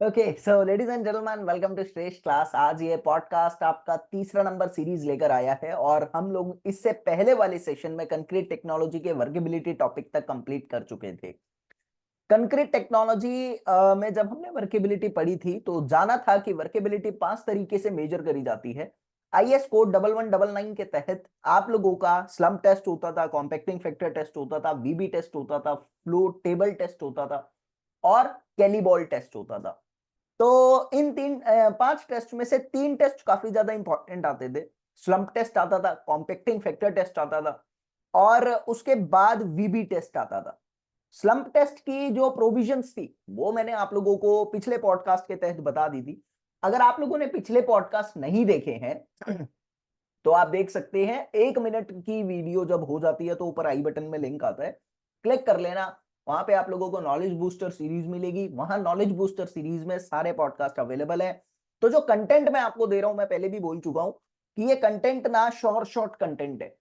Okay, so ladies and gentleman, welcome to Shreshth class. आज ये podcast आपका तीसरा नंबर सीरीज लेकर आया है और हम लोग इससे पहले वाले सेशन में कंक्रीट टेक्नोलॉजी के वर्केबिलिटी टॉपिक तक कंप्लीट कर चुके थे। कंक्रीट टेक्नोलॉजी में जब हमने वर्केबिलिटी पढ़ी थी तो जाना था कि वर्केबिलिटी 5 तरीके से मेजर करी जाती है। आईएस कोड 1199 के तहत आप लोगों का स्लम्प टेस्ट होता था, कॉम्पैक्टिंग फैक्टर टेस्ट होता था, वीबी टेस्ट होता था, फ्लो टेबल टेस्ट होता था और कैलीबॉल टेस्ट होता था। तो इन 5 टेस्ट में से 3 टेस्ट काफी ज्यादा इंपॉर्टेंट आते थे। स्लम्प टेस्ट आता था, कॉम्पैक्टिंग फैक्टर टेस्ट आता था और उसके बाद वीबी टेस्ट आता था। स्लम्प टेस्ट की जो प्रोविजंस थी वो मैंने आप लोगों को पिछले पॉडकास्ट के तहत बता दी थी। अगर आप लोगों ने पिछले पॉडकास्ट नहीं देखे हैं तो आप देख सकते हैं। 1 मिनट की वीडियो जब हो जाती है तो ऊपर आई बटन में लिंक आता है, क्लिक कर लेना। वहां पे आप लोगों को नॉलेज बूस्टर सीरीज मिलेगी। वहां नॉलेज बूस्टर सीरीज में सारे पॉडकास्ट अवेलेबल है। तो जो कंटेंट मैं आपको दे रहा हूं, मैं पहले भी बोल चुका हूं कि ये कंटेंट ना शॉर्ट कंटेंट है।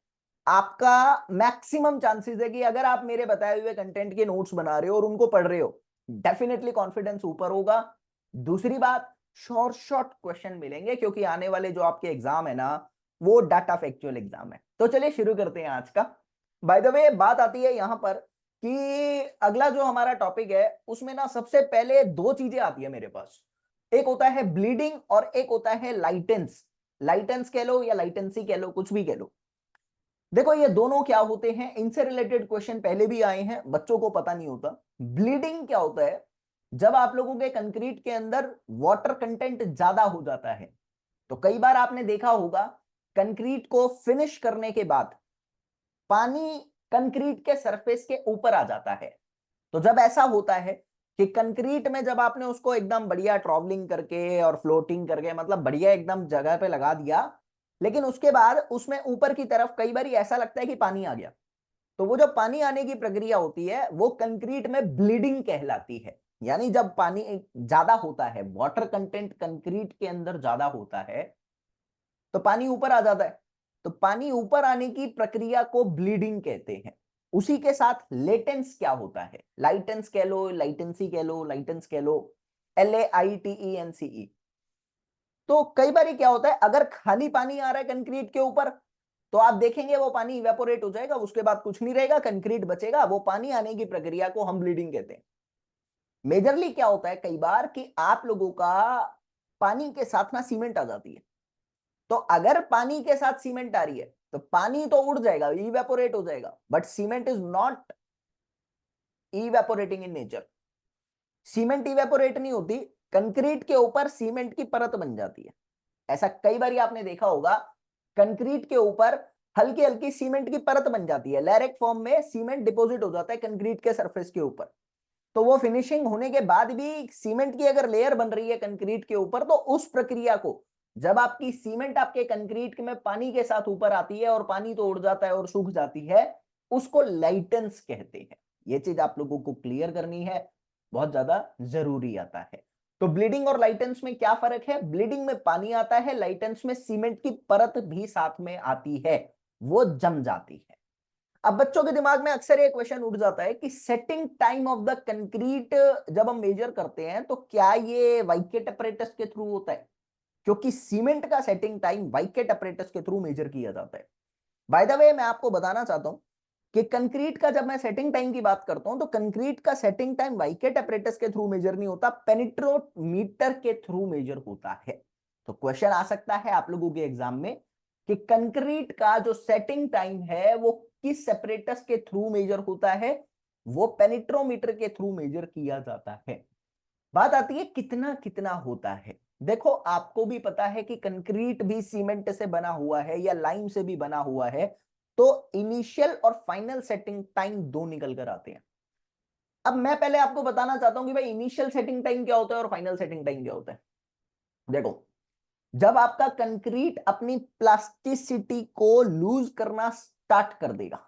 आपका मैक्सिमम चांसेस है कि अगर आप मेरे बताए हुए कंटेंट के नोट्स बना रहे हो और उनको पढ़ रहे हो, डेफिनेटली कॉन्फिडेंस ऊपर होगा। दूसरी बात, शॉर्ट क्वेश्चन मिलेंगे क्योंकि आने वाले जो आपके एग्जाम है ना, वो डाटा फैक्चुअल एग्जाम है। तो चलिए शुरू करते हैं आज का। बाय द वे, बात आती है यहां पर कि अगला जो हमारा टॉपिक है उसमें ना सबसे पहले 2 चीजें आती है मेरे पास। एक होता है ब्लीडिंग और एक होता है लाइटेंस। लाइटेंस कह लो या लाइटेंसी कह लो, कुछ भी कह लो। देखो ये दोनों क्या होते हैं, इनसे रिलेटेड क्वेश्चन पहले भी आए हैं, बच्चों को पता नहीं होता। ब्लीडिंग क्या होता है? जब आप लोगों के कंक्रीट के अंदर वाटर कंटेंट ज्यादा हो जाता है। तो कई बार आपने देखा होगा कंक्रीट को फिनिश करने के बाद पानी कंक्रीट के सरफेस के ऊपर आ जाता है। तो जब ऐसा होता है कि कंक्रीट में जब आपने उसको एकदम बढ़िया ट्रॉवलिंग करके और फ्लोटिंग करके, मतलब बढ़िया एकदम जगह पे लगा दिया, लेकिन उसके बाद उसमें ऊपर की तरफ कई बार ऐसा लगता है कि पानी आ गया। तो वो जो पानी आने की प्रक्रिया होती है वो कंक्रीट में ब्लीडिंग कहलाती है। यानी जब पानी ज्यादा होता है, वाटर कंटेंट कंक्रीट के अंदर ज्यादा होता है, तो पानी ऊपर आ जाता है। तो पानी ऊपर आने की प्रक्रिया को ब्लीडिंग कहते हैं। उसी के साथ लेटेंस क्या होता है? लाइटेंस कह लो, लाइटेंसी कह लो, लाइटेंस कह लो, LAITENCE। तो कई बार क्या होता है, अगर खाली पानी आ रहा है कंक्रीट के ऊपर तो आप देखेंगे वो पानी इवेपोरेट हो जाएगा, उसके बाद कुछ नहीं रहेगा, कंक्रीट बचेगा। वो पानी आने की प्रक्रिया को हम ब्लीडिंग कहते हैं। मेजरली क्या होता है कई बार कि आप लोगों का पानी के साथ ना सीमेंट आ जाती है। तो अगर पानी के साथ सीमेंट आ रही है तो पानी तो उड़ जाएगा, इवेपोरेट हो जाएगा, but cement is not evaporating in nature. Cement evaporate नहीं होती, कंक्रीट के ऊपर सीमेंट की परत बन जाती है। ऐसा कई बार आपने देखा होगा, कंक्रीट के ऊपर हल्की हल्की सीमेंट की परत बन जाती है, लैरेट फॉर्म में सीमेंट डिपॉजिट हो जाता है कंक्रीट के सरफेस के ऊपर। तो वो फिनिशिंग होने के बाद भी सीमेंट की अगर लेयर बन रही है कंक्रीट के ऊपर, तो उस प्रक्रिया को, जब आपकी सीमेंट आपके कंक्रीट में पानी के साथ ऊपर आती है और पानी तो उड़ जाता है और सूख जाती है, उसको लाइटेंस कहते हैं। ये चीज आप लोगों को क्लियर करनी है, बहुत ज्यादा जरूरी आता है। तो ब्लीडिंग और लाइटेंस में क्या फर्क है? ब्लीडिंग में पानी आता है, लाइटेंस में सीमेंट की परत भी साथ में आती है, वो जम जाती है। अब बच्चों के दिमाग में अक्सर ये क्वेश्चन उठ जाता है कि setting time of the concrete जब हम मेजर करते हैं तो क्या ये वाइकेट अपरेटस के थ्रू होता है? क्योंकि सीमेंट का सेटिंग टाइम वाइकेट अपरेटस के थ्रू मेजर किया जाता है। बाय द वे, मैं आपको बताना चाहता हूं कि कंक्रीट का जब मैं सेटिंग टाइम की बात करता हूं तो कंक्रीट का सेटिंग टाइम वाइकेट अपरेटस के थ्रू मेजर नहीं होता, पेनिट्रोमीटर के थ्रू मेजर होता है। तो क्वेश्चन आ सकता है आप लोगों के एग्जाम में कि कंक्रीट का जो सेटिंग टाइम है वो किस सेपरेटस के थ्रू मेजर होता है? वो पेनिट्रोमीटर के थ्रू मेजर किया जाता है। बात आती है कितना कितना होता है। देखो आपको भी पता है कि कंक्रीट भी सीमेंट से बना हुआ है या लाइम से भी बना हुआ है। तो इनिशियल और फाइनल सेटिंग टाइम दो निकल कर आते हैं। अब मैं पहले आपको बताना चाहता हूं कि भाई इनिशियल सेटिंग टाइम क्या होता है और फाइनल सेटिंग टाइम क्या होता है। देखो, जब आपका कंक्रीट अपनी प्लास्टिसिटी को लूज करना स्टार्ट कर देगा,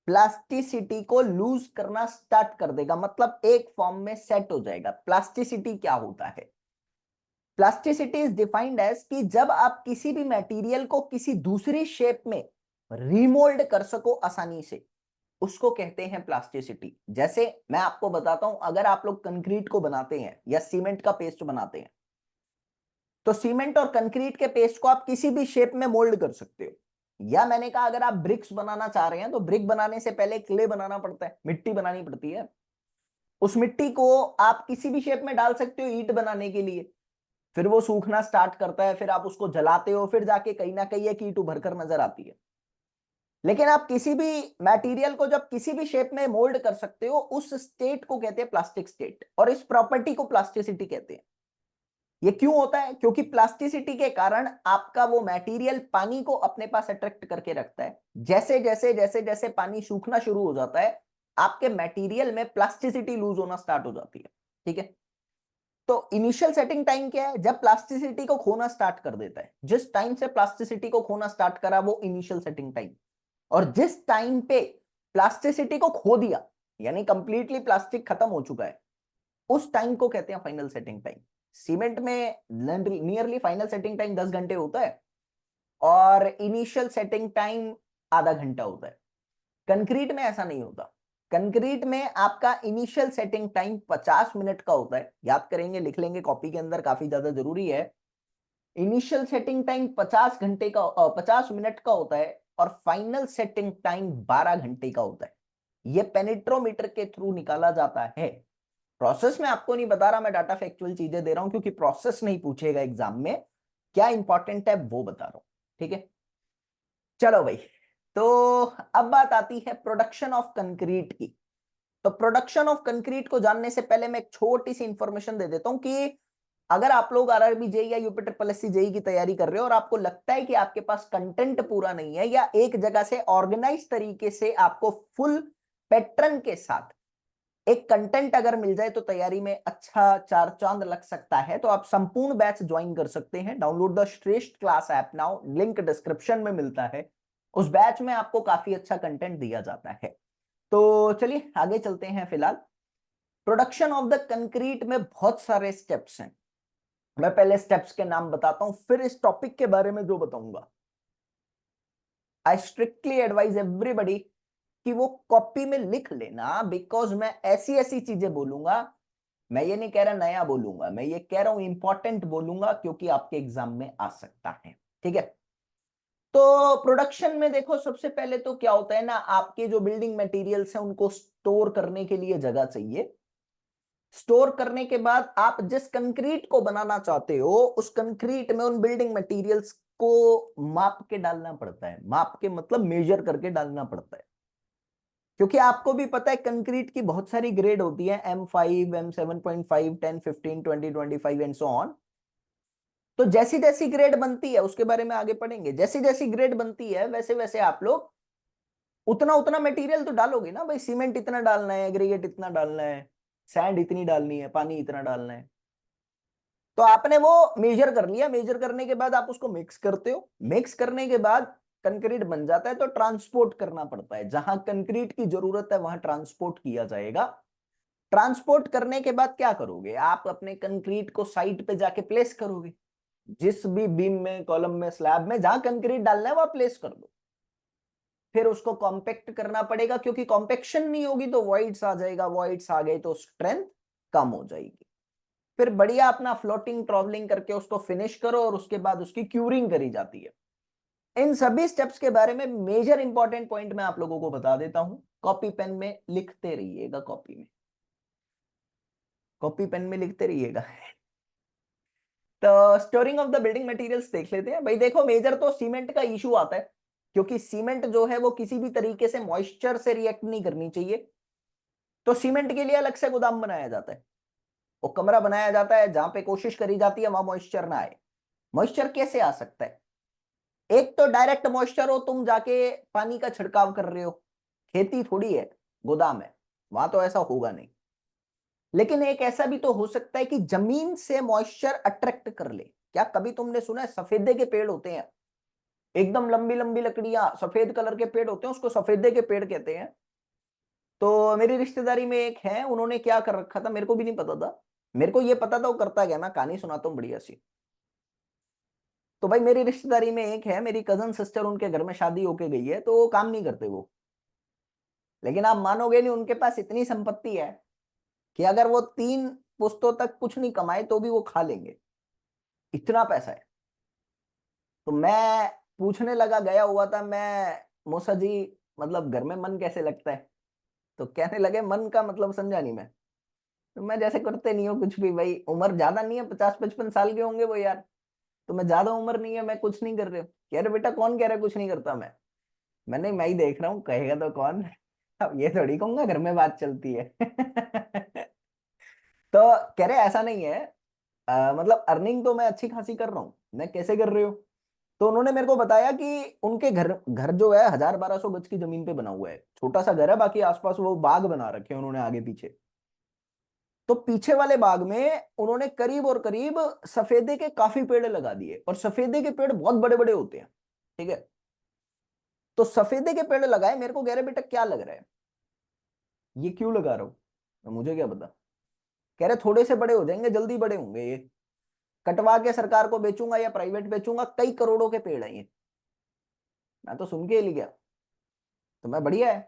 प्लास्टिसिटी को लूज करना स्टार्ट कर देगा मतलब एक फॉर्म में सेट हो जाएगा। प्लास्टिसिटी क्या होता है? प्लास्टिसिटी इज डिफाइंड एज कि जब आप किसी भी मटेरियल को किसी दूसरी शेप में रिमोल्ड कर सको आसानी से, उसको कहते हैं प्लास्टिसिटी। जैसे मैं आपको बताता हूं, अगर आप लोग कंक्रीट को बनाते हैं या सीमेंट का पेस्ट बनाते हैं, तो सीमेंट और कंक्रीट के पेस्ट को आप किसी भी शेप में मोल्ड कर सकते हो। या मैंने कहा अगर आप ब्रिक्स बनाना चाह रहे हैं तो ब्रिक बनाने से पहले क्ले बनाना पड़ता है, मिट्टी बनानी पड़ती है। उस मिट्टी को आप किसी भी शेप में डाल सकते हो ईंट बनाने के लिए। फिर वो सूखना स्टार्ट करता है, फिर आप उसको जलाते हो, फिर जाके कहीं ना कहीं एक ईंट उभर कर नजर आती है। लेकिन आप किसी भी मटेरियल को जब किसी भी शेप में मोल्ड कर सकते हो, उस स्टेट को कहते हैं प्लास्टिक स्टेट, और इस प्रॉपर्टी को प्लास्टिसिटी कहते हैं। ये क्यों होता है? क्योंकि प्लास्टिसिटी के कारण आपका वो मटेरियल पानी को अपने पास अट्रैक्ट करके रखता है। जैसे जैसे जैसे जैसे पानी सूखना शुरू हो जाता है, आपके मटेरियल में प्लास्टिसिटी लूज होना स्टार्ट हो जाती है। ठीक है, तो इनिशियल सेटिंग टाइम क्या है? जब प्लास्टिसिटी को खोना स्टार्ट कर देता है। जिस टाइम से प्लास्टिसिटी को खोना स्टार्ट करा वो इनिशियल सेटिंग टाइम, और जिस टाइम पे प्लास्टिसिटी को खो दिया, यानी कंप्लीटली प्लास्टिक खत्म हो चुका है, उस टाइम को कहते हैं फाइनल सेटिंग टाइम। सीमेंट में नियरली फाइनल सेटिंग टाइम 10 घंटे होता है, और इनिशियल सेटिंग टाइम आधा घंटा होता है। कंक्रीट में ऐसा नहीं होता। कंक्रीट में आपका इनिशियल सेटिंग टाइम 50 मिनट का होता है। याद करेंगे, लिख लेंगे कॉपी के अंदर, काफी ज्यादा जरूरी है। इनिशियल सेटिंग टाइम 50 मिनट का होता है, और फाइनल सेटिंग टाइम 12 घंटे का होता है। यह पेनिट्रोमीटर के थ्रू निकाला जाता है। प्रोसेस में आपको नहीं बता रहा, मैं डाटा फैक्चुअल चीजें दे रहा हूं, क्योंकि प्रोसेस नहीं पूछेगा एग्जाम में, क्या इंपॉर्टेंट है वो बता रहा हूं। ठीक है, चलो भाई। तो अब बात आती है प्रोडक्शन ऑफ कंक्रीट की। तो प्रोडक्शन ऑफ कंक्रीट को जानने से पहले मैं एक छोटी सी इंफॉर्मेशन दे देता हूं कि अगर आप लोग आरआरबी जेई या यूपी ट्रिपल एससी जेई की तैयारी कर रहे हो और आपको लगता है कि आपके पास कंटेंट पूरा नहीं है, या एक जगह से ऑर्गेनाइज तरीके से आपको फुल पैटर्न के साथ एक कंटेंट अगर मिल जाए तो तैयारी में अच्छा चार चांद लग सकता है, तो आप संपूर्ण बैच ज्वाइन कर सकते हैं। डाउनलोड द श्रेष्ठ class app now, link description में मिलता है। उस बैच में आपको काफी अच्छा कंटेंट दिया जाता है। तो चलिए आगे चलते हैं। फिलहाल प्रोडक्शन ऑफ द कंक्रीट में बहुत सारे स्टेप्स हैं। मैं पहले स्टेप्स के नाम बताता हूं, फिर इस टॉपिक के बारे में जो बताऊंगा, आई स्ट्रिक्टली एडवाइज एवरीबडी कि वो कॉपी में लिख लेना, बिकॉज मैं ऐसी ऐसी चीजें बोलूंगा। मैं ये नहीं कह रहा नया बोलूंगा, मैं ये कह रहा हूं इंपॉर्टेंट बोलूंगा, क्योंकि आपके एग्जाम में आ सकता है। ठीक है, तो प्रोडक्शन में देखो, सबसे पहले तो क्या होता है ना, आपके जो बिल्डिंग मटेरियल्स हैं उनको स्टोर करने के लिए जगह चाहिए। स्टोर करने के बाद आप जिस कंक्रीट को बनाना चाहते हो, उस कंक्रीट में उन बिल्डिंग मटेरियल्स को माप के डालना पड़ता है। माप के मतलब मेजर करके डालना पड़ता है, क्योंकि आपको भी पता है कंक्रीट की बहुत सारी ग्रेड होती है, M5, M7.5, 10, 15, 20, 25 and so on. तो जैसी जैसी ग्रेड बनती है, उसके बारे में आगे पढ़ेंगे, जैसी जैसी ग्रेड बनती है वैसे वैसे आप लोग उतना उतना मटेरियल तो डालोगे ना भाई। सीमेंट इतना डालना है, एग्रीगेट इतना डालना है, सैंड इतनी डालनी है, पानी इतना डालना है। तो आपने वो मेजर कर लिया, मेजर करने के बाद आप उसको मिक्स करते हो। मिक्स करने के बाद कंक्रीट बन जाता है, तो ट्रांसपोर्ट करना पड़ता है। जहां कंक्रीट की जरूरत है वहां ट्रांसपोर्ट किया जाएगा। ट्रांसपोर्ट करने के बाद क्या करोगे? आप अपने कंक्रीट को साइट पे जाके प्लेस करोगे। जिस भी बीम में, कॉलम में, स्लैब में जहां कंक्रीट डालना है वहां प्लेस कर दो। फिर उसको कॉम्पैक्ट करना पड़ेगा, क्योंकि कॉम्पैक्शन नहीं होगी तो वॉइड्स आ जाएगा, वॉइड्स आ गए तो स्ट्रेंथ कम हो जाएगी। फिर बढ़िया अपना फ्लोटिंग ट्रॉवलिंग करके उसको फिनिश करो, और उसके बाद उसकी क्यूरिंग करी जाती है। इन सभी स्टेप्स के बारे में मेजर इंपॉर्टेंट पॉइंट मैं आप लोगों को बता देता हूं। कॉपी पेन में लिखते रहिएगा, कॉपी पेन में लिखते रहिएगा। तो storing of the building materials देख लेते हैं भाई। देखो, मेजर तो सीमेंट का इशू आता है, क्योंकि सीमेंट जो है वो किसी भी तरीके से मॉइस्चर से रिएक्ट नहीं करनी चाहिए। तो सीमेंट के लिए अलग से गोदाम बनाया जाता है, वो कमरा बनाया जाता है जहां पे कोशिश करी जाती है वहां मॉइस्चर ना आए। मॉइस्चर कैसे आ सकता है? एक तो डायरेक्ट मॉइस्चर हो, तुम जाके पानी का छिड़काव कर रहे हो, खेती थोड़ी है, गोदाम है, वहां तो ऐसा होगा नहीं। लेकिन एक ऐसा भी तो हो सकता है कि जमीन से मॉइस्चर अट्रैक्ट कर ले। क्या कभी तुमने सुना है, सफेदे के पेड़ होते हैं, एकदम लंबी लंबी लकड़ियां, सफेद कलर के पेड़ होते हैं, उसको सफेदे के पेड़ कहते हैं। तो मेरी रिश्तेदारी में एक है, उन्होंने क्या कर रखा था, मेरे को भी नहीं पता था। मेरे को ये पता था वो करता क्या, मैं कहानी सुनाता हूँ बढ़िया सी। तो भाई मेरी रिश्तेदारी में एक है, मेरी कजन सिस्टर, उनके घर में शादी होके गई है, तो वो काम नहीं करते वो। लेकिन आप मानोगे नहीं, उनके पास इतनी संपत्ति है कि अगर वो 3 पुश्तों तक कुछ नहीं कमाए तो भी वो खा लेंगे, इतना पैसा है। तो मैं पूछने लगा, गया हुआ था मैं, मूसा जी मतलब घर में मन कैसे लगता है? तो कहने लगे मन का मतलब समझा नहीं मैं। तो मैं जैसे करते नहीं हो कुछ भी भाई, उम्र ज्यादा नहीं है, 50-55 साल के होंगे वो यार, तो मैं ज्यादा उम्र नहीं है, मैं कुछ नहीं कर रहे हो। कह रहे बेटा कौन कह रहा है कुछ नहीं करता मैंने, मैं ही देख रहा हूँ, कहेगा तो कौन। अब ये थोड़ी कहूंगा घर में बात चलती है। तो कह रहे ऐसा नहीं है, मतलब अर्निंग तो मैं अच्छी खासी कर रहा हूँ। मैं कैसे कर रहे हो? तो उन्होंने मेरे को बताया कि उनके घर घर जो है 1000-1200 गज की जमीन पे बना हुआ है, छोटा सा घर है, बाकी आसपास वो बाग बना रखे हैं उन्होंने आगे पीछे। तो पीछे वाले बाग में उन्होंने करीब और करीब सफेदे के काफी पेड़ लगा दिए, और सफेदे के पेड़ बहुत बड़े बड़े होते हैं, ठीक है। तो सफेदे के पेड़ लगाए, मेरे को कह रहे बेटा क्या लग रहा है, ये क्यों लगा रहा हूं? तो मुझे क्या पता। कह रहे थोड़े से बड़े हो जाएंगे, जल्दी बड़े होंगे ये, कटवा के सरकार को बेचूंगा या प्राइवेट बेचूंगा, कई करोड़ों के पेड़ हैं ये। मैं तो सुन के ही लिख गया। तो मैं बढ़िया है,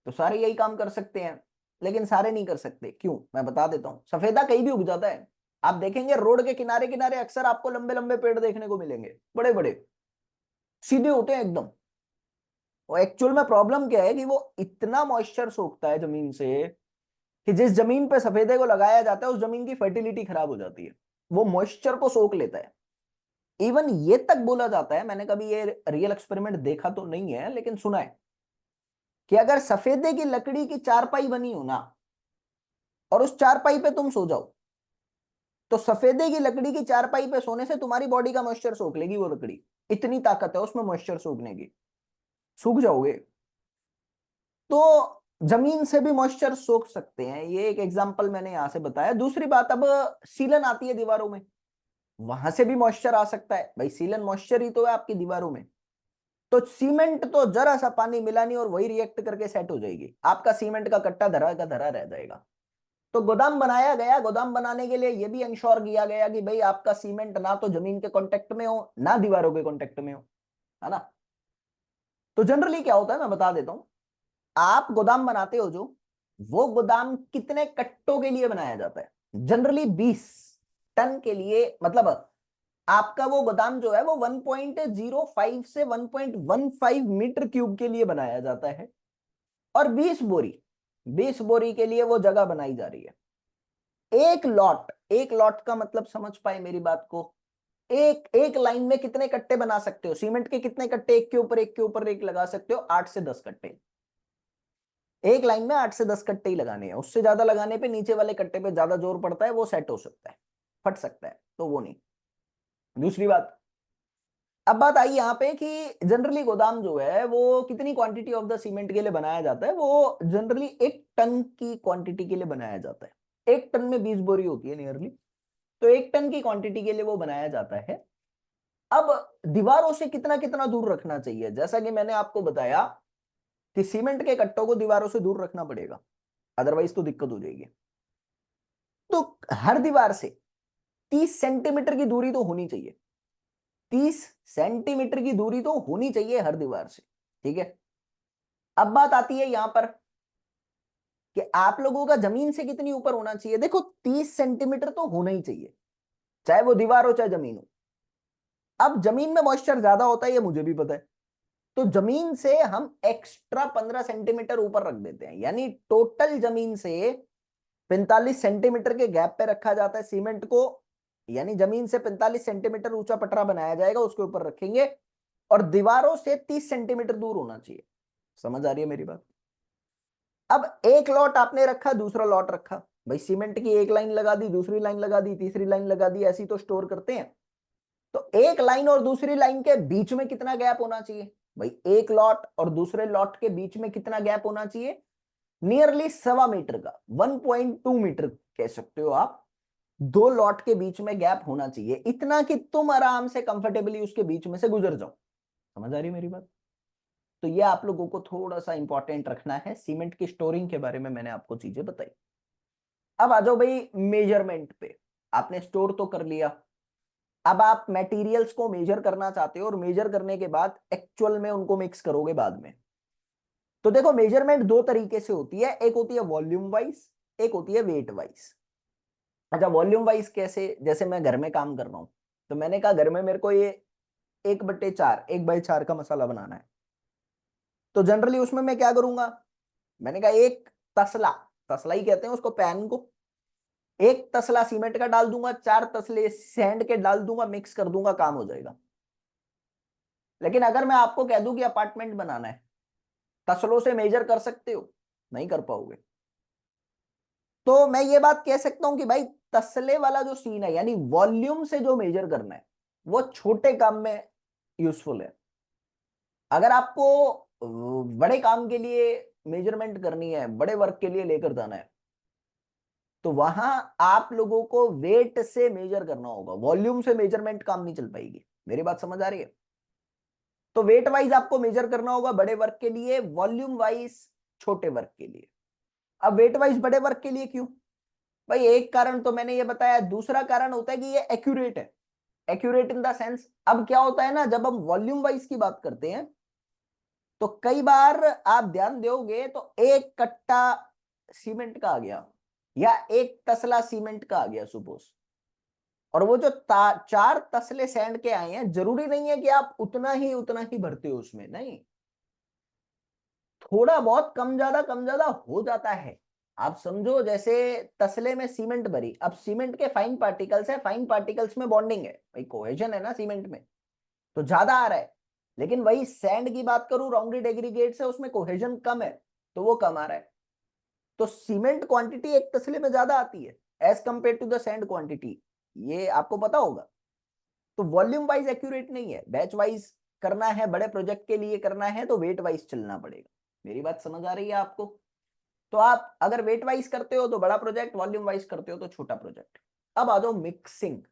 तो सारे यही काम कर सकते हैं, लेकिन सारे नहीं कर सकते। क्यों, मैं बता देता हूँ। सफेदा कहीं भी उग जाता है, आप देखेंगे रोड के किनारे किनारे अक्सर आपको लंबे लंबे पेड़ देखने को मिलेंगे, बड़े बड़े सीधे होते हैं एकदम। और एक्चुअल में प्रॉब्लम क्या है कि वो इतना मॉइस्चर सोखता है जमीन से कि जिस जमीन पे सफेदे को लगाया जाता है उस जमीन की फर्टिलिटी खराब हो जाती है, वो मॉइस्चर को सोख लेता है। इवन ये तक बोला जाता है, मैंने कभी ये रियल एक्सपेरिमेंट देखा तो नहीं है लेकिन सुना है, कि अगर सफेदे की लकड़ी की चारपाई बनी हो ना, और उस चारपाई पे तुम सो जाओ, तो सफेदे की लकड़ी की चारपाई पे सोने से तुम्हारी बॉडी का मॉइस्चर सोख लेगी वो लकड़ी। इतनी ताकत है उसमें मॉइस्चर सोखने की, सूख जाओगे। तो जमीन से भी मॉइस्चर सोख सकते हैं, ये एक एग्जांपल मैंने यहां से बताया। दूसरी बात, अब सीलन आती है दीवारों में, वहां से भी मॉइस्चर आ सकता है भाई, सीलन मॉइस्चर ही तो है आपकी दीवारों में। तो सीमेंट तो जरा सा पानी मिला नहीं और वही रिएक्ट करके सेट हो जाएगी, आपका सीमेंट का कट्टा धरा का धरा रह जाएगा। तो गोदाम बनाया गया, गोदाम बनाने के लिए यह भी इंश्योर किया गया कि भाई आपका सीमेंट ना तो जमीन के कांटेक्ट में हो ना दीवारों के कांटेक्ट में हो, है ना। तो जनरली क्या होता है मैं बता देता हूं। आप गोदाम बनाते हो जो, वो गोदाम कितने कट्टों के लिए बनाया जाता है? जनरली 20 टन के लिए, मतलब आपका वो गोदाम जो है वो 1.05 से 1.15 मीटर क्यूब के लिए बनाया जाता है, और 20 बोरी के लिए वो जगह बनाई जा रही है। एक लॉट का मतलब समझ पाए मेरी बात को? एक एक लाइन में कितने कट्टे बना सकते हो सीमेंट के? कितने कट्टे एक के ऊपर एक के ऊपर एक लगा सकते हो? 8 से 10 कट्टे। एक लाइन में 8 से 10 कट्टे ही लगाने हैं, उससे ज्यादा लगाने पे नीचे वाले कट्टे पे ज्यादा जोर पड़ता है, वो सेट हो सकता है, फट सकता है, तो वो नहीं। दूसरी बात, अब बात आई यहाँ पे कि जनरली गोदाम जो है वो कितनी क्वांटिटी ऑफ द सीमेंट के लिए बनाया जाता है? वो जनरली 1 टन की क्वांटिटी के लिए बनाया जाता है। 1 टन में 20 बोरी होती है नियरली, तो 1 टन की क्वांटिटी के लिए वो बनाया जाता है। अब दीवारों से कितना कितना दूर रखना चाहिए? जैसा कि मैंने आपको बताया कि सीमेंट के कट्टों को दीवारों से दूर रखना पड़ेगा, अदरवाइज तो दिक्कत हो जाएगी। तो हर दीवार से 30 सेंटीमीटर की दूरी तो होनी चाहिए, 30 सेंटीमीटर की दूरी तो होनी चाहिए हर दीवार से, ठीक है। अब बात आती है यहां पर कि आप लोगों का जमीन से कितनी ऊपर होना चाहिए। देखो 30 सेंटीमीटर तो होना ही चाहिए, चाहे वो दीवार हो चाहे जमीन हो। अब जमीन में मॉइस्चर ज्यादा होता है, ये मुझे भी पता है, तो जमीन से हम एक्स्ट्रा 15 सेंटीमीटर ऊपर रख देते हैं, यानी टोटल जमीन से 45 सेंटीमीटर के गैप पे रखा जाता है सीमेंट को। यानी जमीन से 45 सेंटीमीटर ऊंचा पटरा बनाया जाएगा, उसके ऊपर रखेंगे, और दीवारों से 30 सेंटीमीटर दूर होना चाहिए। समझ आ रही है मेरी बात? अब एक लॉट आपने रखा, दूसरा लॉट रखा, भाई सीमेंट की एक लाइन लगा दी, दूसरी लाइन लगा दी, तीसरी लाइन लगा दी, ऐसी तो स्टोर करते हैं। तो एक लाइन और दूसरी लाइन के बीच में कितना गैप होना चाहिए? भाई एक लॉट और दूसरे लॉट के बीच में कितना गैप होना चाहिए? नियरली 1.25 मीटर का, 1.2 मीटर कह सकते हो आप। दो लॉट के बीच में गैप होना चाहिए, इतना कि तुम आराम से कंफर्टेबली उसके बीच में से गुजर जाओ। समझ आ रही मेरी बात? तो ये आप लोगों को थोड़ा सा इंपॉर्टेंट रखना है। सीमेंट की स्टोरिंग के बारे में मैंने आपको चीजें बताई। अब आ जाओ भाई मेजरमेंट पे। आपने स्टोर तो कर लिया, अब आप मटेरियल्स को मेजर करना चाहते हो, और मेजर करने के बाद एक्चुअल में उनको मिक्स करोगे बाद में। तो देखो मेजरमेंट दो तरीके से होती है, एक होती है वॉल्यूम वाइज, एक होती है वेट वाइज। अच्छा वॉल्यूम वाइज कैसे, जैसे मैं घर में काम कर रहा हूं, तो मैंने कहा घर में मेरे को ये 1/4 1/4 का मसाला बनाना है, तो जनरली उसमें मैं क्या करूंगा, मैंने कहा एक तसला, तसला ही कहते हैं उसको पैन को, एक तसला सीमेंट का डाल दूंगा, 4 तसले सैंड के डाल दूंगा, मिक्स कर दूंगा, काम हो जाएगा। लेकिन अगर मैं आपको कह दूं कि अपार्टमेंट बनाना है, तसलों से मेजर कर सकते हो, नहीं कर पाओगे। तो मैं ये बात कह सकता हूं कि भाई तसले वाला जो सीन है, यानी वॉल्यूम से जो मेजर करना है, वो छोटे काम में यूजफुल है। अगर आपको बड़े काम के लिए मेजरमेंट करनी है, बड़े वर्क के लिए लेकर जाना है, तो वहां आप लोगों को वेट से मेजर करना होगा, वॉल्यूम से मेजरमेंट काम नहीं चल पाएगी। मेरी बात समझ आ रही है? तो वेट वाइज आपको मेजर करना होगा बड़े वर्क के लिए, वॉल्यूम वाइज छोटे वर्क के लिए। अब वेट वाइज बड़े वर्क के लिए क्यों? भाई एक कारण तो मैंने ये बताया, दूसरा कारण होता है कि ये एक्यूरेट है। एक्यूरेट इन द सेंस, अब क्या होता है ना, जब हम वॉल्यूम वाइज की बात करते हैं, तो कई बार आप ध्यान दोगे तो एक कट्टा सीमेंट का आ गया, या एक तसला सीमेंट का आ गया सुपोज, और वो जो 4 तसले सैंड के आए हैं, जरूरी नहीं है कि आप उतना ही भरते हो उसमें, नहीं, थोड़ा बहुत कम ज्यादा हो जाता है। आप समझो जैसे तसले में सीमेंट भरी, अब सीमेंट के फाइन पार्टिकल्स है, फाइन पार्टिकल्स में बॉन्डिंग है, भाई कोहेजन है ना सीमेंट में, तो ज्यादा आ रहा है। लेकिन वही सैंड की बात करूं, राउंडेड एग्रीगेट्स है, उसमें कोहेजन कम है, तो वो कम आ रहा है। तो सीमेंट क्वांटिटी एक तसले में ज्यादा आती है as compare to the sand quantity, ये आपको पता होगा। तो वॉल्यूम वाइज एक्यूरेट नहीं है, बैच वाइज करना है, बड़े प्रोजेक्ट के लिए करना है तो वेट वाइज चलना पड़ेगा। मेरी बात समझ आ रही है आपको? तो आप अगर वेट वाइज करते हो तो बड़ा प्रोजेक्ट, वॉल्यूम वाइज करते हो तो छोटा प्रोजेक्ट। अब आ जाओ मिक्सिंग।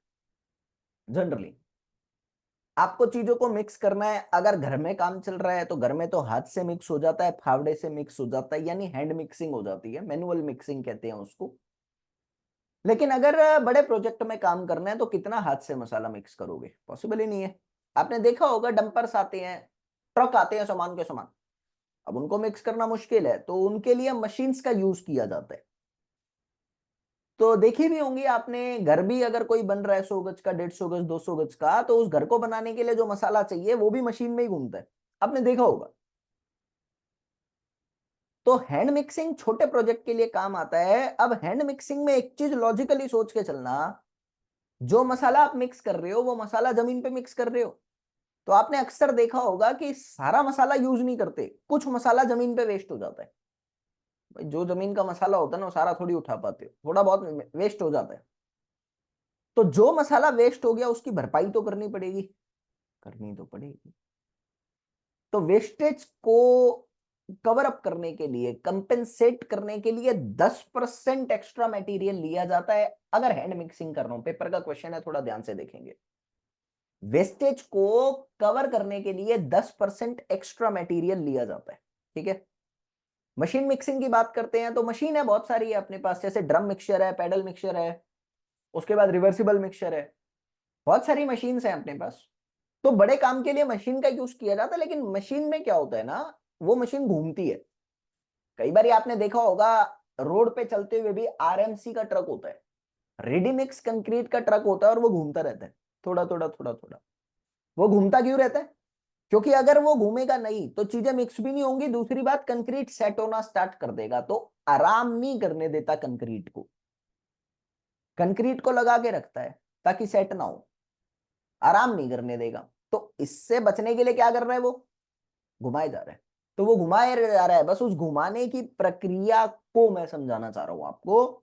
जनरली आपको चीजों को मिक्स करना है, अगर घर में काम चल रहा है तो घर में तो हाथ से मिक्स हो जाता है, फावड़े से मिक्स हो जाता है, यानी हैंड मिक्सिंग हो जाती है, मैनुअल मिक्सिंग कहते हैं उसको। लेकिन अगर बड़े प्रोजेक्ट में काम करना है तो कितना हाथ से मसाला मिक्स करोगे, पॉसिबल ही नहीं है। आपने देखा होगा डंपर्स आते हैं, ट्रक आते हैं सामान के सामान, अब उनको मिक्स करना मुश्किल है, तो उनके लिए मशीन्स का यूज किया जाता है। तो देखी भी होंगी आपने, घर भी अगर कोई बन रहा है 100 गज का, 150 गज, 200 गज का, तो उस घर को बनाने के लिए जो मसाला चाहिए वो भी मशीन में ही घूमता है, आपने देखा होगा। तो हैंड मिक्सिंग छोटे प्रोजेक्ट के लिए काम आता है। अब हैंड मिक्सिंग में एक चीज लॉजिकली सोच के चलना, जो मसाला आप मिक्स कर रहे हो वो मसाला जमीन पे मिक्स कर रहे हो, तो आपने अक्सर देखा होगा कि सारा मसाला यूज नहीं करते, कुछ मसाला जमीन पे वेस्ट हो जाता है। भाई जो जमीन का मसाला होता है ना, वो सारा थोड़ी उठा पाते हो, थोड़ा बहुत वेस्ट हो जाता है। तो जो मसाला वेस्ट हो गया उसकी भरपाई तो करनी पड़ेगी, करनी तो पड़ेगी। तो वेस्टेज को कवर अप करने के लिए, कंपेंसेट करने के लिए 10% एक्स्ट्रा मटेरियल लिया जाता है, अगर हैंड मिक्सिंग कर रहा हूं। पेपर का क्वेश्चन है, थोड़ा ध्यान से देखेंगे। वेस्टेज को कवर करने के लिए 10% एक्स्ट्रा मटेरियल लिया जाता है, ठीक है। मशीन मिक्सिंग की बात करते हैं तो मशीन है बहुत सारी है अपने पास, जैसे ड्रम मिक्सचर है, पैडल मिक्सचर है, उसके बाद रिवर्सिबल मिक्सचर है, बहुत सारी मशीन्स हैं अपने पास। तो बड़े काम के लिए मशीन का यूज किया जाता है, लेकिन मशीन में क्या होता है ना, वो मशीन घूमती है। कई बार आपने देखा होगा रोड पे चलते हुए भी आरएमसी का ट्रक होता है, रेडी मिक्स कंक्रीट का ट्रक होता है, और वो घूमता रहता है, थोड़ा थोड़ा थोड़ा थोड़ा। वो घूमता क्यों रहता है? क्योंकि अगर वो घूमेगा नहीं तो चीजें मिक्स भी नहीं होंगी, दूसरी बात कंक्रीट सेट होना स्टार्ट कर देगा, तो आराम नहीं करने देता कंक्रीट को, कंक्रीट को लगा के रखता है ताकि सेट ना हो, आराम नहीं करने देगा। तो इससे बचने के लिए क्या कर रहा है, वो घुमाए जा रहा है। तो वो घुमाए जा रहा है, बस उस घुमाने की प्रक्रिया को मैं समझाना चाह रहा हूं आपको।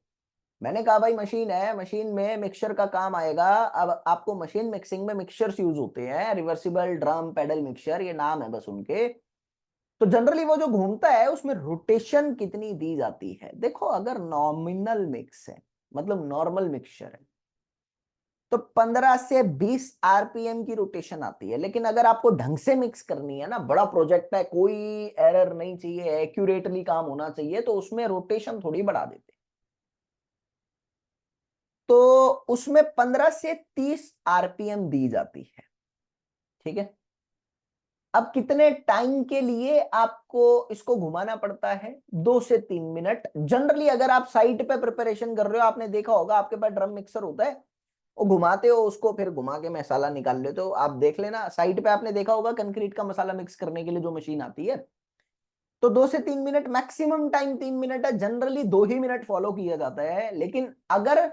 मैंने कहा भाई मशीन है, मशीन में मिक्सचर का काम आएगा। अब आपको मशीन मिक्सिंग में मिक्सचर्स यूज होते हैं, रिवर्सिबल, ड्रम, पेडल मिक्सचर, ये नाम है बस उनके। तो जनरली वो जो घूमता है उसमें रोटेशन कितनी दी जाती है, देखो अगर नॉमिनल मिक्स है, मतलब नॉर्मल मिक्सचर है, तो 15 से 20 आरपीएम की रोटेशन आती है। लेकिन अगर आपको ढंग से मिक्स करनी है ना, बड़ा प्रोजेक्ट है, कोई एरर नहीं चाहिए, एक्यूरेटली काम होना चाहिए, तो उसमें रोटेशन थोड़ी बढ़ा देते हैं। तो उसमें 15 से 30 आरपीएम दी जाती है, ठीक है। अब कितने टाइम के लिए आपको इसको घुमाना पड़ता है? 2 से 3 मिनट। जनरली अगर आप साइट पे प्रिपरेशन कर रहे हो, आपने देखा होगा आपके पास ड्रम मिक्सर होता है, वो घुमाते हो उसको, फिर घुमा के मसाला निकाल लेते हो। आप देख लेना साइट पे, आपने देखा होगा कंक्रीट का मसाला मिक्स करने के लिए जो मशीन आती है। तो 2 से 3 मिनट, मैक्सिमम टाइम 3 मिनट है। जनरली 2 ही मिनट फॉलो किया जाता है, लेकिन अगर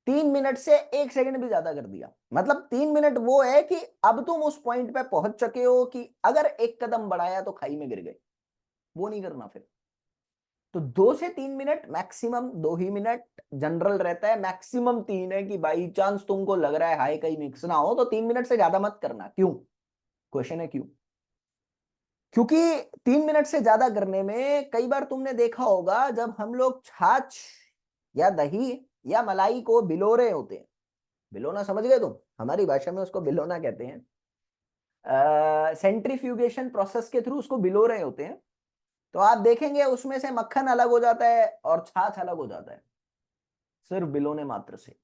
3 मिनट से 1 सेकंड भी ज्यादा कर दिया, मतलब 3 मिनट वो है कि अब तुम उस पॉइंट पे पहुंच चुके हो कि अगर एक कदम बढ़ाया तो खाई में गिर गए, वो नहीं करना फिर। तो 2 से 3 मिनट मैक्सिमम, 2 ही मिनट जनरल रहता है, मैक्सिमम 3 है कि बाई चांस तुमको लग रहा है हाई कहीं मिक्स ना हो तो 3 मिनट से ज्यादा मत करना। क्यों? क्वेश्चन है क्यों? क्योंकि 3 मिनट से ज्यादा करने में कई बार तुमने देखा होगा जब हम लोग छाछ या दही या मलाई को भिगो रहे होते हैं, भिगोना समझ गए तुम, हमारी भाषा में उसको भिगोना कहते हैं। सेंट्रीफ्यूगेशन प्रोसेस के थ्रू उसको भिगो रहे होते हैं, तो आप देखेंगे उसमें से मक्खन अलग हो जाता है और छाछ अलग हो जाता है, सिर्फ भिगोने मात्र से।